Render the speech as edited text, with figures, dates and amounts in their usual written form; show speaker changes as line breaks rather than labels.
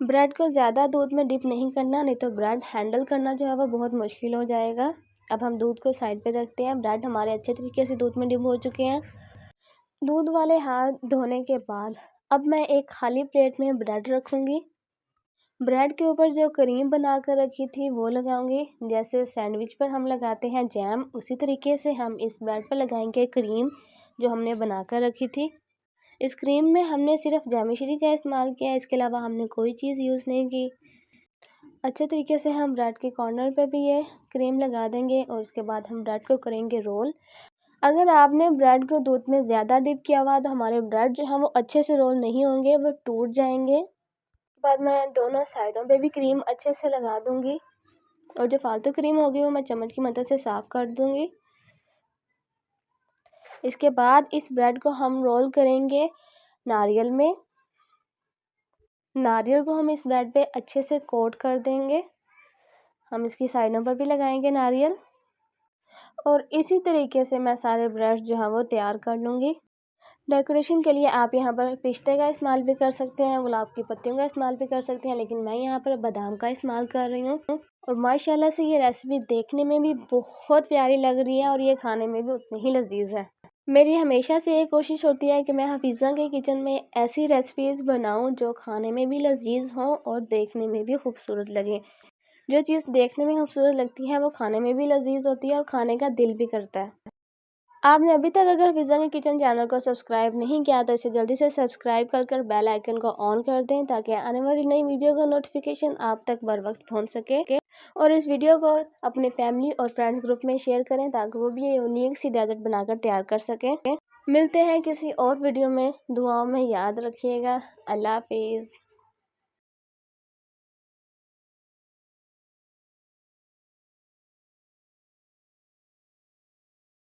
Bread को ज़्यादा दूध में डिप नहीं करना, नहीं तो ब्रेड हैंडल करना जो है वो बहुत मुश्किल हो जाएगा। अब हम दूध को साइड पे रखते हैं। ब्रेड हमारे अच्छे तरीके से दूध में डिप हो चुके हैं। दूध वाले हाथ धोने के बाद अब मैं एक खाली प्लेट में ब्रेड रखूँगी। ब्रेड के ऊपर जो क्रीम बना कर रखी थी वो लगाऊंगी। जैसे सैंडविच पर हम लगाते हैं जैम, उसी तरीके से हम इस ब्रेड पर लगाएंगे क्रीम जो हमने बना कर रखी थी। इस क्रीम में हमने सिर्फ जैमिश्री का इस्तेमाल किया, इसके अलावा हमने कोई चीज़ यूज़ नहीं की। अच्छे तरीके से हम ब्रेड के कॉर्नर पे भी ये क्रीम लगा देंगे और उसके बाद हम ब्रेड को करेंगे रोल। अगर आपने ब्रेड को दूध में ज़्यादा डिप किया हुआ तो हमारे ब्रेड जो है वो अच्छे से रोल नहीं होंगे, वो टूट जाएंगे। बाद मैं दोनों साइडों पे भी क्रीम अच्छे से लगा दूंगी और जो फालतू क्रीम होगी वो मैं चम्मच की मदद से साफ़ कर दूंगी। इसके बाद इस ब्रेड को हम रोल करेंगे नारियल में। नारियल को हम इस ब्रेड पे अच्छे से कोट कर देंगे। हम इसकी साइडों पर भी लगाएंगे नारियल और इसी तरीके से मैं सारे ब्रेड जो है वो तैयार कर लूँगी। डेकोरेशन के लिए आप यहाँ पर पिस्ते का इस्तेमाल भी कर सकते हैं, गुलाब की पत्तियों का इस्तेमाल भी कर सकते हैं, लेकिन मैं यहाँ पर बादाम का इस्तेमाल कर रही हूँ। और माशाल्लाह से ये रेसिपी देखने में भी बहुत प्यारी लग रही है और ये खाने में भी उतनी ही लजीज है। मेरी हमेशा से ये कोशिश होती है कि मैं हफीज़ा के किचन में ऐसी रेसिपीज़ बनाऊँ जो खाने में भी लजीज हों और देखने में भी खूबसूरत लगे। जो चीज़ देखने में खूबसूरत लगती है वो खाने में भी लजीज होती है और खाने का दिल भी करता है। आपने अभी तक अगर हफीज़ा के किचन चैनल को सब्सक्राइब नहीं किया तो इसे जल्दी से सब्सक्राइब कर बेल आइकन को ऑन कर दें ताकि आने वाली नई वीडियो का नोटिफिकेशन आप तक बर वक्त पहुँच सके। और इस वीडियो को अपने फैमिली और फ्रेंड्स ग्रुप में शेयर करें ताकि वो भी ये यूनिक सी डेजर्ट बनाकर तैयार कर सकें। मिलते हैं किसी और वीडियो में, दुआओं में याद रखिएगा। अल्लाह हाफिज़।